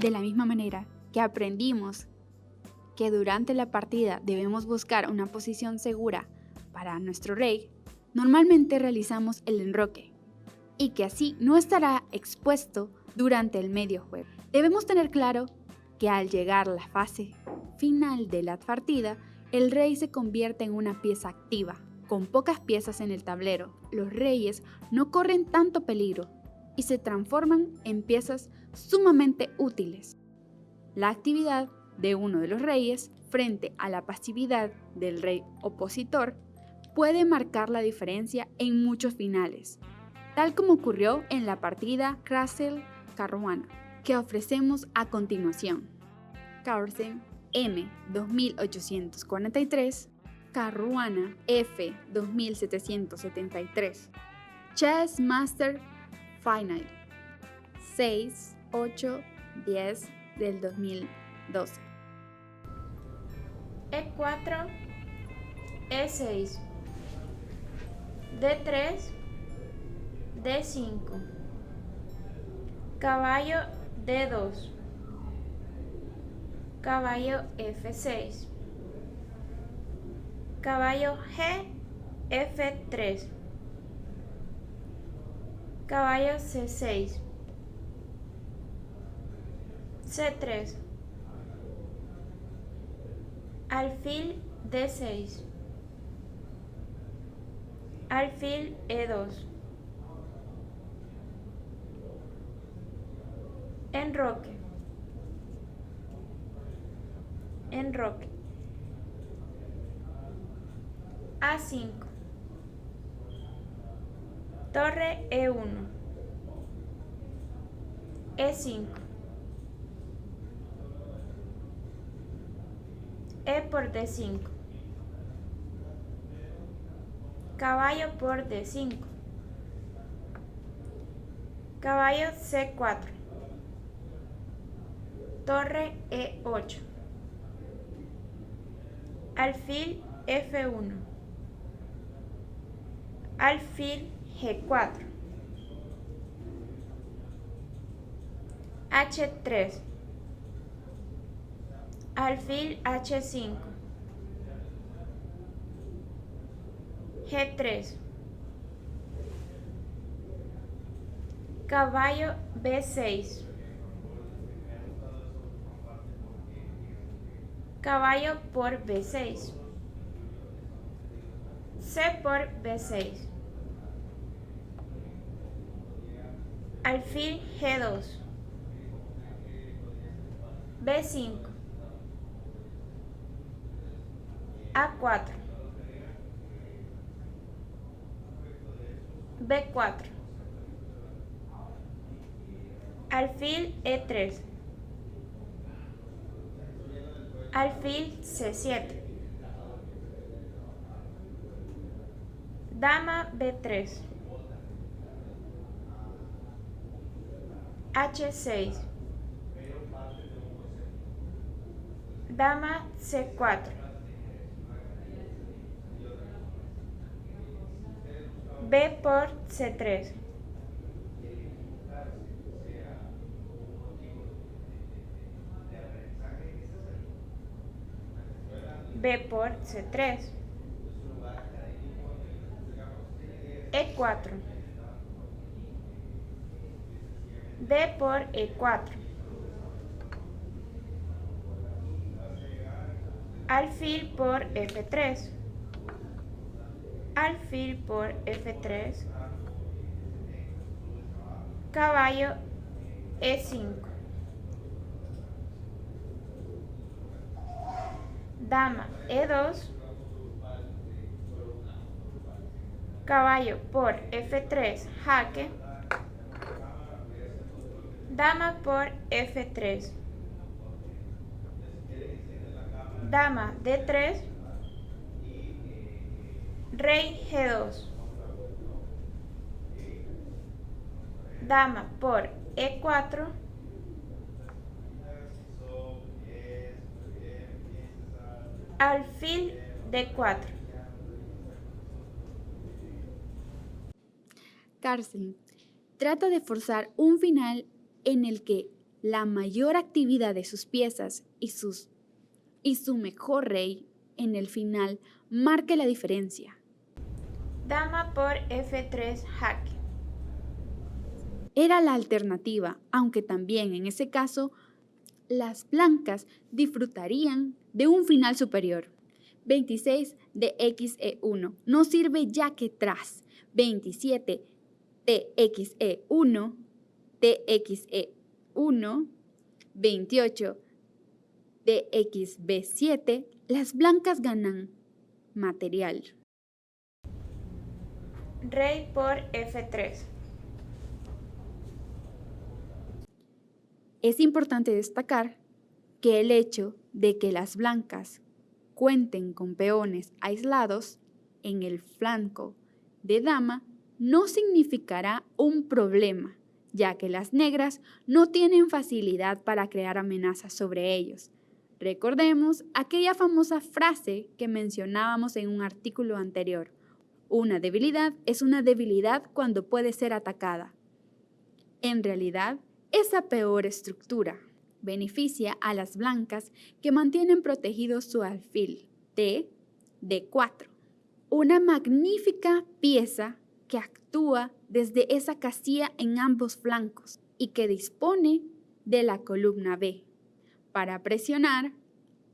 De la misma manera que aprendimos que durante la partida debemos buscar una posición segura para nuestro rey, normalmente realizamos el enroque y que así no estará expuesto durante el medio juego. Debemos tener claro que al llegar a la fase final de la partida, el rey se convierte en una pieza activa. Con pocas piezas en el tablero, los reyes no corren tanto peligro y se transforman en piezas sumamente útiles. La actividad de uno de los reyes frente a la pasividad del rey opositor puede marcar la diferencia en muchos finales, tal como ocurrió en la partida Castle-Caruana, que ofrecemos a continuación. Carlsen M 2843, Caruana F 2773. Chess Master Final 6, 8, 10 del 2012. E4, E6, D3, D5, caballo D2, caballo F6, caballo G, F3, caballo C6, C3, alfil D6, alfil E2, enroque, enroque, A5, torre E1, E5, E por D5, caballo por D5, caballo C4, torre E8, alfil F1, alfil G4, H3, alfil H5, G3, caballo B6, caballo por B6, C por B6, alfil G2, B5, A4, B4, alfil E3, alfil C7, dama B3, H6, dama C4, B por C3, B por C3, E4, D por E4, alfil por F3, alfil por F3, caballo E5, dama E2, caballo por F3, jaque, dama por F3, dama D3, rey G2, dama por E4, alfil D4. Carlsen trata de forzar un final en el que la mayor actividad de sus piezas y su mejor rey en el final marque la diferencia. Dama por F3 jaque. Era la alternativa, aunque también en ese caso las blancas disfrutarían de un final superior. 26 de XE1 no sirve ya que tras 27 de XE1, TXE1, 28 de XB7, las blancas ganan material. Rey por F3. Es importante destacar que el hecho de que las blancas cuenten con peones aislados en el flanco de dama no significará un problema, ya que las negras no tienen facilidad para crear amenazas sobre ellos. Recordemos aquella famosa frase que mencionábamos en un artículo anterior: una debilidad es una debilidad cuando puede ser atacada. En realidad, esa peor estructura beneficia a las blancas que mantienen protegido su alfil D4, una magnífica pieza que actúa desde esa casilla en ambos flancos y que dispone de la columna B para presionar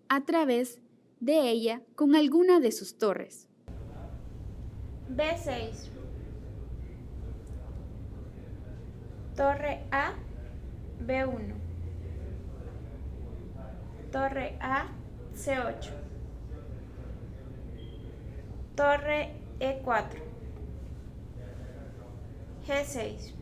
a través de ella con alguna de sus torres. B6. Torre A, B1. Torre A, C8. Torre E4. G6.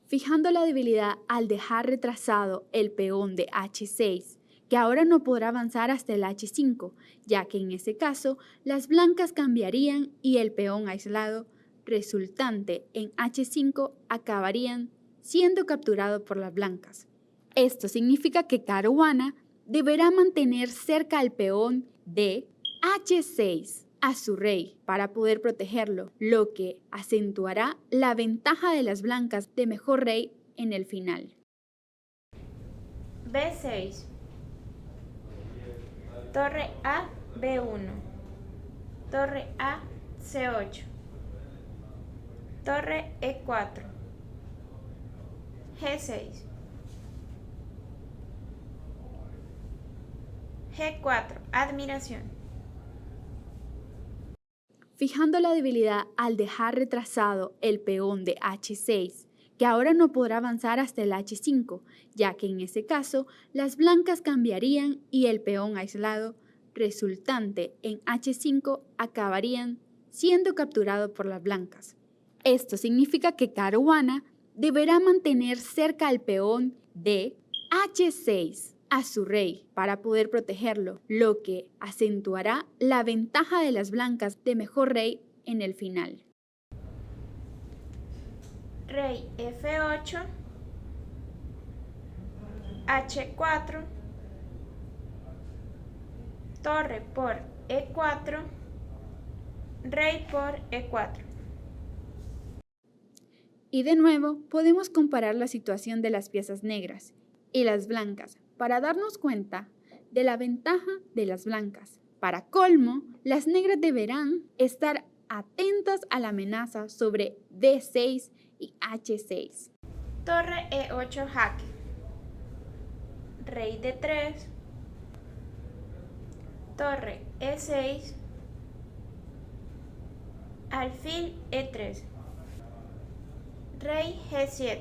Fijando la debilidad al dejar retrasado el peón de H6, que ahora no podrá avanzar hasta el H5, ya que en ese caso las blancas cambiarían y el peón aislado resultante en H5 acabarían siendo capturado por las blancas. Esto significa que Caruana deberá mantener cerca al peón de H6 a su rey para poder protegerlo, lo que acentuará la ventaja de las blancas de mejor rey en el final. B6. Torre A, B1. Torre A, C8. Torre E4. G6. G4. Admiración. Fijando la debilidad al dejar retrasado el peón de H6, que ahora no podrá avanzar hasta el H5, ya que en ese caso las blancas cambiarían y el peón aislado resultante en H5 acabarían siendo capturado por las blancas. Esto significa que Caruana deberá mantener cerca al peón de H6 a su rey para poder protegerlo, lo que acentuará la ventaja de las blancas de mejor rey en el final. Rey F8, H4, torre por E4, rey por E4. Y de nuevo podemos comparar la situación de las piezas negras y las blancas para darnos cuenta de la ventaja de las blancas. Para colmo, las negras deberán estar atentas a la amenaza sobre D6 y H6. Torre E8 jaque. Rey D3. Torre E6. Alfil E3. Rey G7.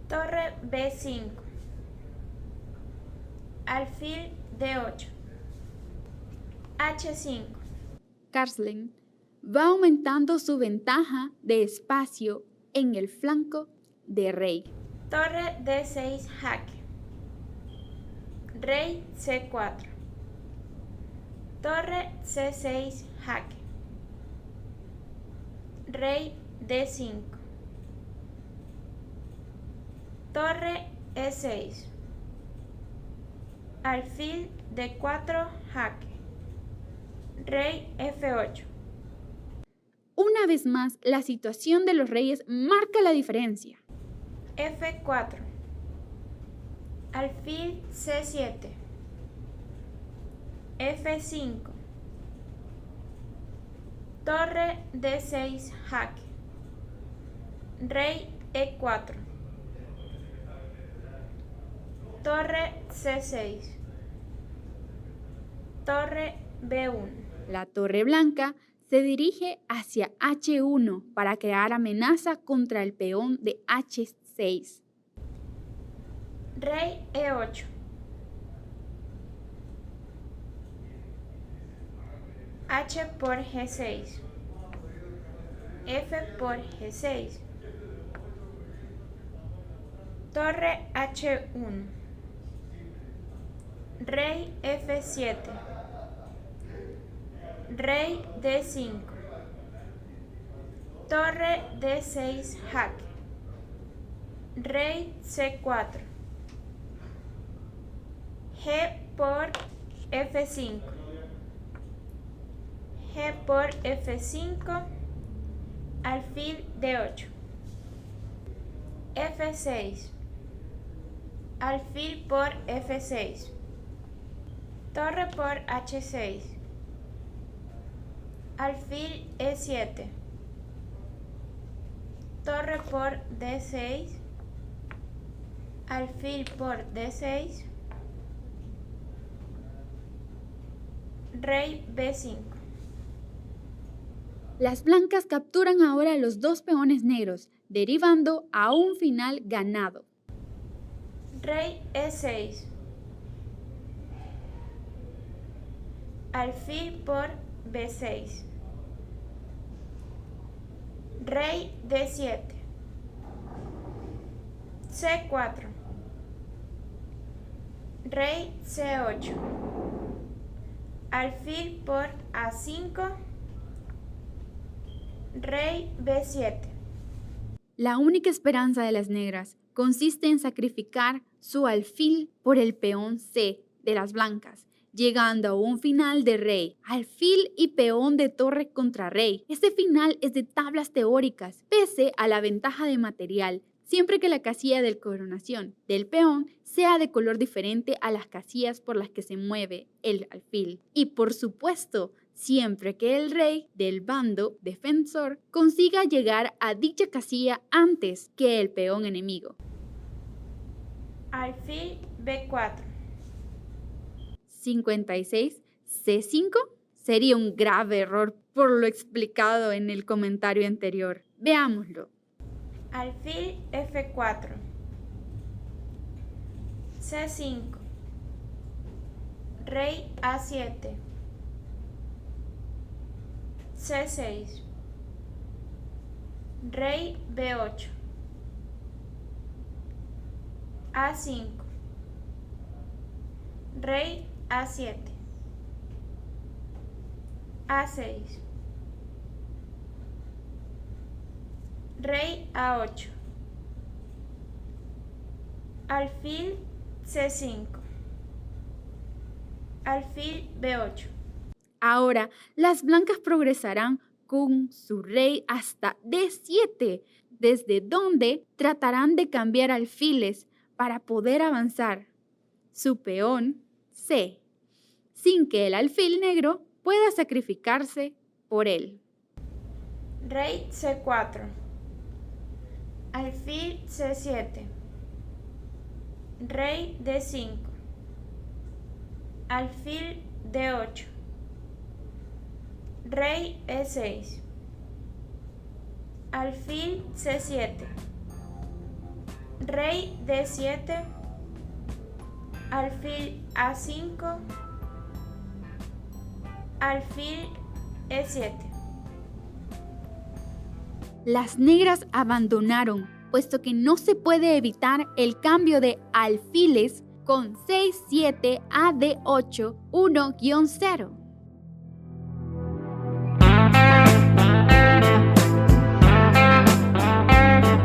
Torre B5. Alfil D8. H5. Carlsen va aumentando su ventaja de espacio en el flanco de rey. Torre D6 jaque. Rey C4. Torre C6 jaque. Rey D5. Torre E6. Alfil D4 jaque. Rey F8. Una vez más, la situación de los reyes marca la diferencia. F4, alfil C7, F5, torre D6 jaque, rey E4, torre C6, torre B1. La torre blanca se dirige hacia H1 para crear amenaza contra el peón de H6. Rey E8. H por G6. F por G6. Torre H1. Rey F7. Rey D5. Torre D6 jaque. Rey C4. G por F5. G por F5. Alfil D8. F6. Alfil por F6. Torre por H6. Alfil E7. Torre por D6. Alfil por D6. Rey B5. Las blancas capturan ahora los dos peones negros, derivando a un final ganado. Rey E6. Alfil por B6. Rey D7. C4. Rey C8. Alfil por A5. Rey B7. La única esperanza de las negras consiste en sacrificar su alfil por el peón C de las blancas, llegando a un final de rey, alfil y peón de torre contra rey. Este final es de tablas teóricas, pese a la ventaja de material, siempre que la casilla de coronación del peón sea de color diferente a las casillas por las que se mueve el alfil. Y por supuesto, siempre que el rey del bando defensor consiga llegar a dicha casilla antes que el peón enemigo. Alfil B4. 56 C5 sería un grave error por lo explicado en el comentario anterior. Veámoslo. Alfil F4. C5. Rey A7. C6. Rey B8. A5. Rey A7. A6. Rey A8. Alfil C5. Alfil B8. Ahora, las blancas progresarán con su rey hasta D7, desde donde tratarán de cambiar alfiles para poder avanzar su peón C, sin que el alfil negro pueda sacrificarse por él. Rey C4. Alfil C7. Rey D5. Alfil D8. Rey E6. Alfil C7. Rey D7. Alfil A5. Alfil E7. Las negras abandonaron, puesto que no se puede evitar el cambio de alfiles con 6-7 a D8 1-0.